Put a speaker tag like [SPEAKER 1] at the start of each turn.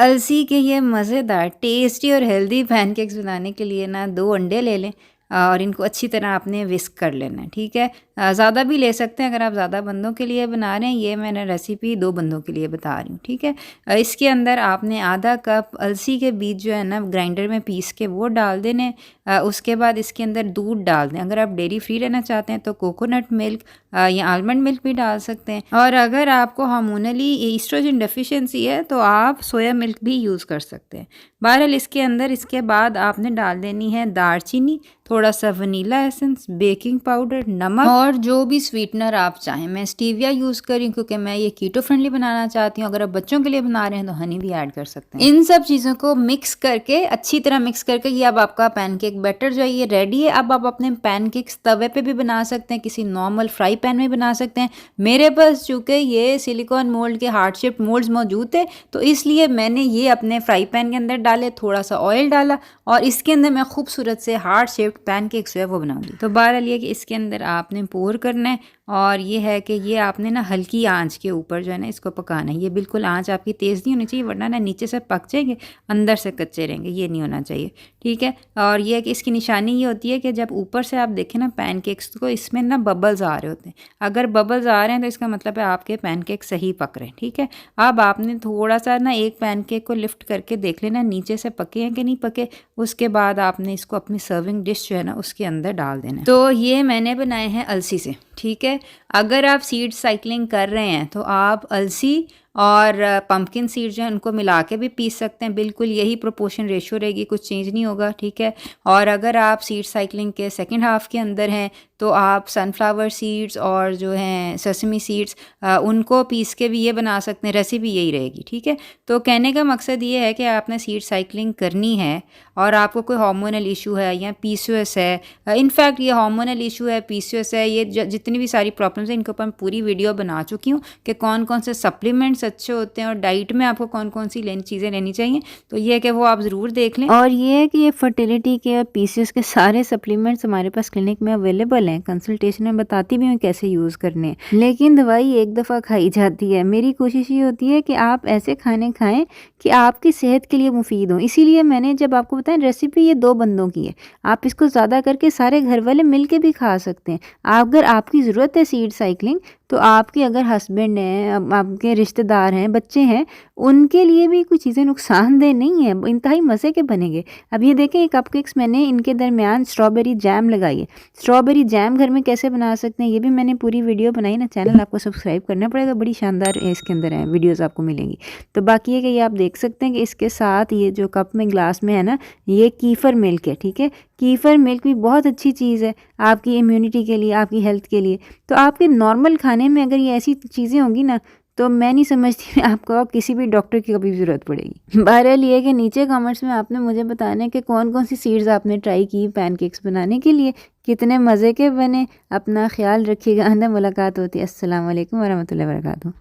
[SPEAKER 1] अलसी के ये मज़ेदार, टेस्टी और हेल्दी पैनकेक्स बनाने के लिए ना 2 अंडे ले लें और इनको अच्छी तरह आपने विस्क कर लेना है, ठीक है? ज़्यादा भी ले सकते हैं अगर आप ज़्यादा बंदों के लिए बना रहे हैं। ये मैंने रेसिपी 2 बंदों के लिए बता रही हूँ, ठीक है? इसके अंदर आपने आधा कप अलसी के बीज जो है ना ग्राइंडर में पीस के वो डाल देने। उसके बाद इसके अंदर दूध डाल दें। अगर आप डेयरी फ्री रहना चाहते हैं तो कोकोनट मिल्क या आलमंड मिल्क भी डाल सकते हैं, और अगर आपको हार्मोनली ईस्ट्रोजन डेफिशिएंसी है तो आप सोया मिल्क भी यूज़ कर सकते हैं। बहरहाल इसके अंदर इसके बाद आपने डाल देनी है दालचीनी, थोड़ा सा वनीला एसेंस, बेकिंग पाउडर, नमक और जो भी स्वीटनर आप चाहें। मैं स्टीविया यूज़ करी क्योंकि मैं ये कीटो फ्रेंडली बनाना चाहती हूँ। अगर आप बच्चों के लिए बना रहे हैं तो हनी भी ऐड कर सकते हैं। इन सब चीज़ों को मिक्स करके अच्छी तरह मिक्स करके ये अब आपका पैनकेक बैटर जो है ये रेडी है। अब आप अपने पैनकेक्स तवे पे भी बना सकते हैं, किसी नॉर्मल फ्राई पैन में बना सकते हैं। मेरे पास चूँकि ये सिलिकॉन मोल्ड के हार्ट शेप्ड मोल्ड्स मौजूद थे तो इसलिए मैंने ये अपने फ्राई पैन के अंदर डाले, थोड़ा सा ऑयल डाला और इसके अंदर मैं खूबसूरत से हार्ट शेप्ड पैनकेक्स जो है वो बनाऊंगी। तो बहरहाल ये कि इसके अंदर आपने पोर करना है और ये है कि ये आपने ना हल्की आंच के ऊपर जो है ना इसको पकाना है। ये बिल्कुल आंच आपकी तेज़ नहीं होनी चाहिए वरना ना नीचे से पक जाएंगे, अंदर से कच्चे रहेंगे, ये नहीं होना चाहिए, ठीक है? और ये है कि इसकी निशानी ये होती है कि जब ऊपर से आप देखें ना पैनकेक्स को, इसमें ना बबल्स आ रहे होते हैं। अगर बबल्स आ रहे हैं तो इसका मतलब है आपके पैनकेक सही पक रहे हैं, ठीक है? अब आपने थोड़ा सा ना एक पैनकेक को लिफ्ट करके देख लेना नीचे से पके हैं कि नहीं पके। उसके बाद आपने इसको अपनी सर्विंग डिश जो है ना उसके अंदर डाल देना। तो ये मैंने बनाए हैं अलसी से, ठीक है? अगर आप सीड साइकिलिंग कर रहे हैं तो आप अलसी और पंपकिन सीड जो है उनको मिला के भी पीस सकते हैं। बिल्कुल यही प्रोपोर्शन रेशियो रहेगी, कुछ चेंज नहीं होगा, ठीक है? और अगर आप सीड साइकिलिंग के सेकंड हाफ के अंदर हैं तो आप सनफ्लावर सीड्स और जो हैं सेसमी सीड्स उनको पीस के भी ये बना सकते हैं। रेसिपी यही रहेगी, ठीक है? तो कहने का मकसद ये है कि आपने सीड साइकिलिंग करनी है और आपको कोई हार्मोनल इशू है या पीसीओएस है, इनफैक्ट ये हार्मोनल इशू है, पीसीओएस है, ये जितनी भी सारी प्रॉब्लम्स हैं इनके ऊपर मैं पूरी वीडियो बना चुकी हूँ कि कौन कौन से सप्लीमेंट्स अच्छे होते हैं और डाइट में आपको कौन कौन सी चीज़ें लेनी चाहिए। तो ये है कि वो आप ज़रूर देख लें। और ये है कि ये फर्टिलिटी के और पीसीओएस के सारे सप्लीमेंट्स हमारे पास क्लिनिक में अवेलेबल हैं। कंसल्टेशन में बताती भी हूँ कैसे यूज़ करने हैं, लेकिन दवाई एक दफ़ा खाई जाती है। मेरी कोशिश ये होती है कि आप ऐसे खाने खाएं कि आपकी सेहत के लिए मुफीद हो। इसीलिए मैंने जब आपको बताया रेसिपी ये 2 बंदों की है, आप इसको ज़्यादा करके सारे घर वाले मिल के भी खा सकते हैं। अगर आपकी ज़रूरत है सीड साइकिलिंग तो आपके अगर हस्बैंड हैं, आपके रिश्तेदार हैं, बच्चे हैं, उनके लिए भी कुछ चीज़ें नुकसानदेह नहीं है, इंतहाई मज़े के बनेंगे। अब ये देखें कपकेक्स मैंने इनके दरमियान स्ट्रॉबेरी जैम लगाई है। स्ट्रॉबेरी जैम घर में कैसे बना सकते हैं ये भी मैंने पूरी वीडियो बनाई ना, चैनल आपको सब्सक्राइब करना पड़ेगा, बड़ी शानदार इसके अंदर है वीडियोज़ आपको मिलेंगी। तो बाकी है कि ये आप देख सकते हैं कि इसके साथ ये जो कप में ग्लास में है ना ये कीफ़र मिल्क है, ठीक है? कीफ़र मिल्क भी बहुत अच्छी चीज़ है आपकी इम्यूनिटी के लिए, आपकी हेल्थ के लिए। तो आपके नॉर्मल खाने में अगर ये ऐसी चीज़ें होंगी ना तो मैं नहीं समझती आपको किसी भी डॉक्टर की कभी ज़रूरत पड़ेगी। बहरहाल ये कि नीचे कमेंट्स में आपने मुझे बताना है कि कौन कौन सी सीड्स आपने ट्राई की पैनकेक्स बनाने के लिए, कितने मज़े के बने। अपना ख्याल रखिएगा, आइंदा मुलाकात होती है। अस्सलाम वालेकुम वरहमतुल्लाहि वबरकातुहू।